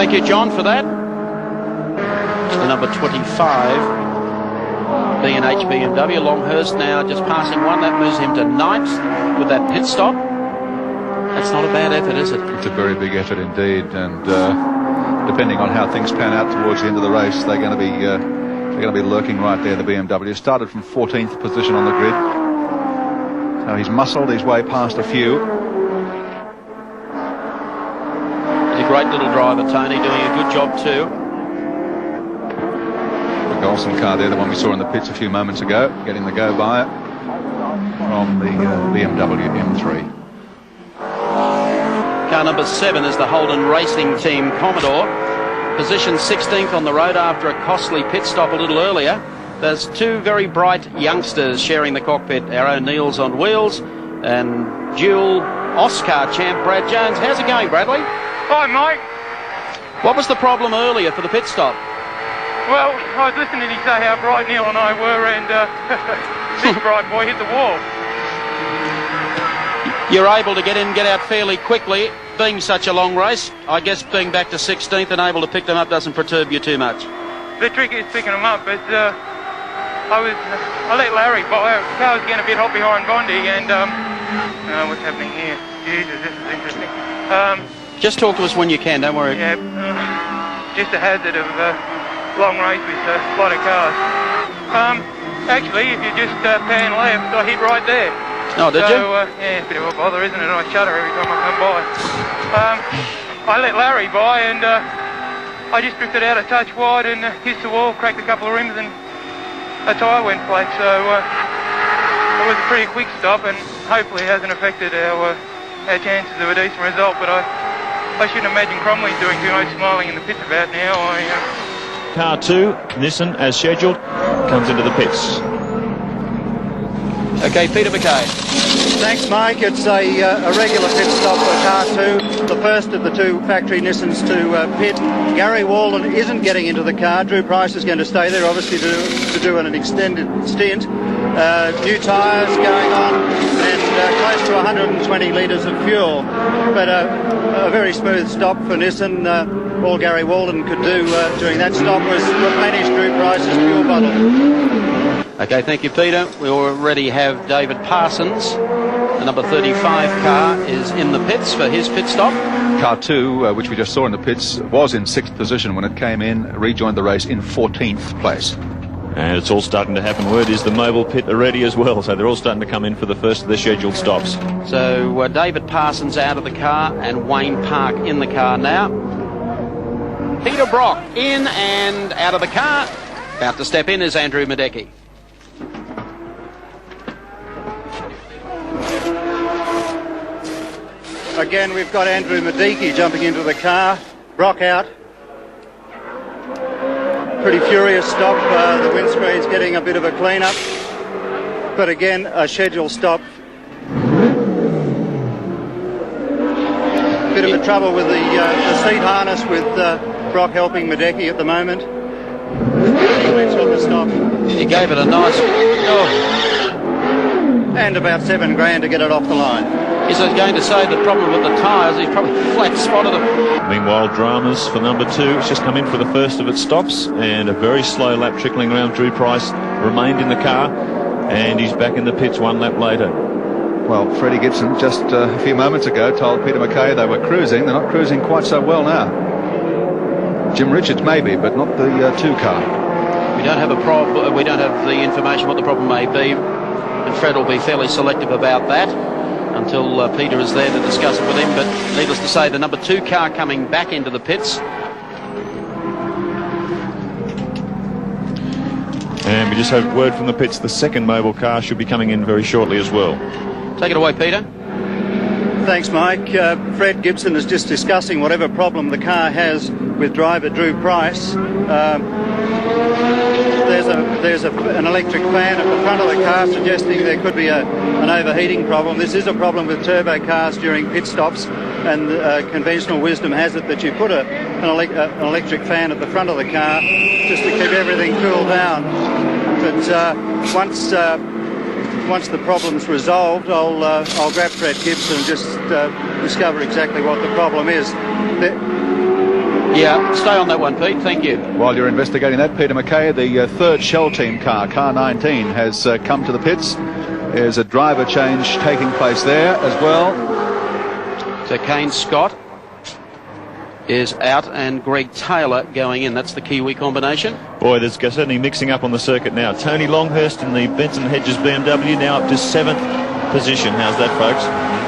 Thank you, John, for that. The number 25 B&H BMW. Longhurst now just passing one. That moves him to 9th with that pit stop. That's not a bad effort, is it? It's a very big effort indeed, and depending on how things pan out towards the end of the race, they're going to be lurking right there. The BMW started from 14th position on the grid, so he's muscled his way past a few. He's a great little driver, Tony, doing a good job too. The Golson car there, the one we saw in the pits a few moments ago, getting the go-by from the BMW M3. Car number 7 is the Holden Racing Team Commodore. Position 16th on the road after a costly pit stop a little earlier. There's two very bright youngsters sharing the cockpit. Our O'Neills on wheels and dual Oscar champ Brad Jones. How's it going, Bradley? Hi, Mike. What was the problem earlier for the pit stop? Well, I was listening to you say how bright Neil and I were, and this bright boy hit the wall. You're able to get in, get out fairly quickly, being such a long race. I guess being back to 16th and able to pick them up doesn't perturb you too much. The trick is picking them up, but I let Larry by. The car was getting a bit hot behind Bondi, and what's happening here? Jesus, this is interesting. Just talk to us when you can, don't worry. Yeah, just a hazard of long race with a lot of cars. Actually, if you just pan left, I hit right there. Oh, did you? Yeah, it's a bit of a bother, isn't it? I shudder every time I come by. I let Larry by, and I just drifted out a touch wide and hit the wall, cracked a couple of rims, and a tyre went flat. So it was a pretty quick stop, and hopefully hasn't affected our chances of a decent result. But I shouldn't imagine Cromley's doing too much smiling in the pits about now. Car 2, Nissan, as scheduled, comes into the pits. Okay, Peter McKay. Thanks, Mike. It's a regular pit stop for car 2, the first of the two factory Nissans to pit. Gary Walden isn't getting into the car. Drew Price is going to stay there, obviously, to do an extended stint. New tyres going on, and close to 120 litres of fuel. But a very smooth stop for Nissan. All Gary Walden could do during that stop was replenish Drew Price's fuel bottle. Okay, thank you, Peter. We already have David Parsons. The number 35 car is in the pits for his pit stop. Car 2, which we just saw in the pits, was in 6th position when it came in, rejoined the race in 14th place. And it's all starting to happen. Word is the mobile pit are ready as well, so they're all starting to come in for the first of the scheduled stops. So David Parsons out of the car and Wayne Park in the car now. Peter Brock in and out of the car. About to step in is Andrew Madecki. Again, we've got Andrew Madecki jumping into the car. Brock out. Pretty furious stop. The windscreen's getting a bit of a clean-up. But again, a scheduled stop. Bit of a trouble with the seat harness with Brock helping Madecki at the moment. He went on the stop. He gave it a nice... Oh. And about $7,000 to get it off the line. Is I going to say the problem with the tyres, he's probably flat spotted them. Meanwhile, dramas for number 2. It's just come in for the first of its stops, and a very slow lap trickling around. Drew Price remained in the car, and he's back in the pits 1 lap later. Well, Freddie Gibson just a few moments ago told Peter McKay they were cruising. They're not cruising quite so well now. Jim Richards maybe, but not the 2 car. We don't have a problem. We don't have the information what the problem may be, and Fred will be fairly selective about that until Peter is there to discuss it with him. But needless to say, the number 2 car coming back into the pits. And we just have word from the pits, the second mobile car should be coming in very shortly as well. Take it away, Peter. Thanks, Mike. Fred Gibson is just discussing whatever problem the car has with driver Drew Price. There's an electric fan at the front of the car suggesting there could be an overheating problem. This is a problem with turbo cars during pit stops, and conventional wisdom has it that you put an electric fan at the front of the car just to keep everything cooled down. But once the problem's resolved, I'll grab Fred Gibson and just discover exactly what the problem is. Yeah, stay on that one, Pete. Thank you. While you're investigating that, Peter McKay, the third Shell Team car 19, has come to the pits. There's a driver change taking place there as well. So Kane Scott is out and Greg Taylor going in. That's the Kiwi combination. Boy, there's certainly mixing up on the circuit now. Tony Longhurst in the Benson Hedges BMW now up to 7th position. How's that, folks?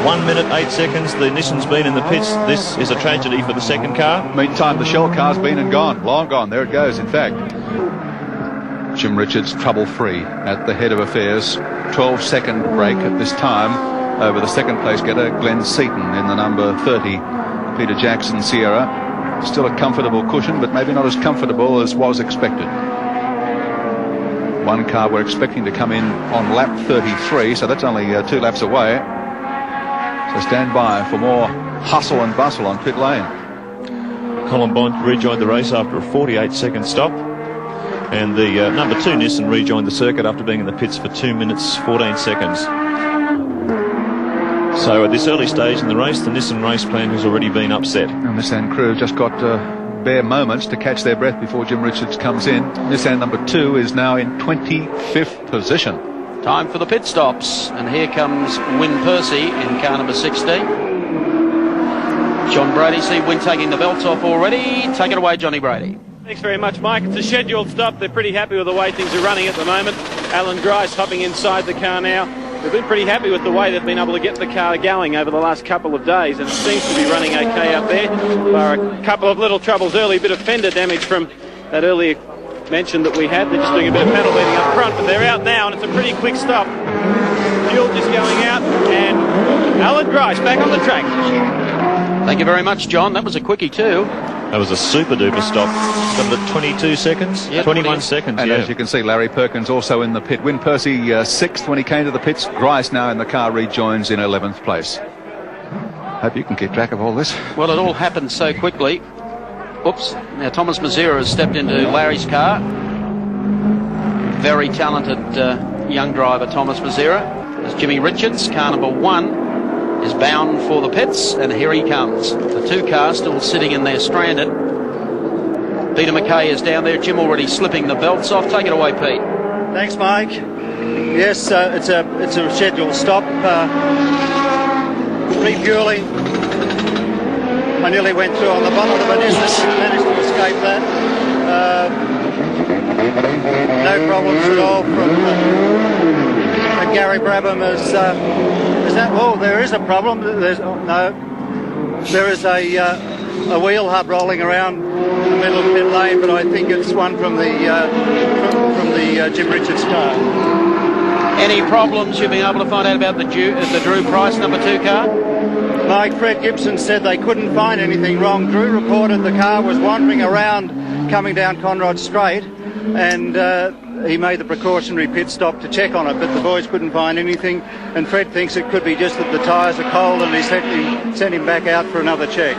1 minute, 8 seconds. The Nissan's been in the pits. This is a tragedy for the second car. Meantime, the Shell car's been and gone. Long gone. There it goes, in fact. Jim Richards trouble-free at the head of affairs. 12-second break at this time over the second place getter, Glenn Seaton, in the number 30 Peter Jackson Sierra. Still a comfortable cushion, but maybe not as comfortable as was expected. One car we're expecting to come in on lap 33, so that's only 2 laps away. So stand by for more hustle and bustle on pit lane. Colin Bond rejoined the race after a 48-second stop. And the number 2 Nissan rejoined the circuit after being in the pits for 2 minutes 14 seconds. So at this early stage in the race, the Nissan race plan has already been upset. And Nissan crew just got bare moments to catch their breath before Jim Richards comes in. Nissan number 2 is now in 25th position. Time for the pit stops, and here comes Wyn Percy in car number 16. John Brady, see Wyn taking the belts off already. Take it away, Johnny Brady. Thanks very much, Mike. It's a scheduled stop. They're pretty happy with the way things are running at the moment. Alan Grice hopping inside the car now. They've been pretty happy with the way they've been able to get the car going over the last couple of days, and it seems to be running okay up there. There are a couple of little troubles early, a bit of fender damage from that earlier mention that we had. They're just doing a bit of pedal beating up front, but they're out now, and it's a pretty quick stop. Fuel just going out, and Alan Grice back on the track. Thank you very much, John. That was a quickie too. That was a super duper stop. Stopped at 22 seconds? Yeah, 21 seconds, And yeah. as you can see, Larry Perkins also in the pit. Wyn Percy 6th when he came to the pits. Grice now in the car rejoins in 11th place. Hope you can keep track of all this. Well, it all happened so quickly. Oops. Now Thomas Mazera has stepped into Larry's car. Very talented young driver, Thomas Mazera. There's Jimmy Richards, car number 1. Is bound for the pits, and here he comes. The 2 cars still sitting in there stranded. Peter McKay is down there. Jim already slipping the belts off. Take it away, Pete. Thanks, Mike. Yes, it's a scheduled stop. Refueling. I nearly went through on the bottom of the Nissan. Managed to escape that. No problems at all from Gary Brabham is that? Oh, there is a problem. There's there is a wheel hub rolling around the middle of pit lane, but I think it's one from the Jim Richards car. Any problems you've been able to find out about the Drew Price number 2 car? Mike, Fred Gibson said they couldn't find anything wrong. Drew reported the car was wandering around coming down Conrod Straight, and he made the precautionary pit stop to check on it, but the boys couldn't find anything, and Fred thinks it could be just that the tyres are cold, and he sent him back out for another check.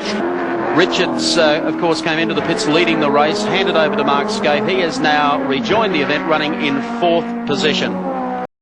Richards, of course, came into the pits leading the race, handed over to Mark Scape. He has now rejoined the event running in 4th position.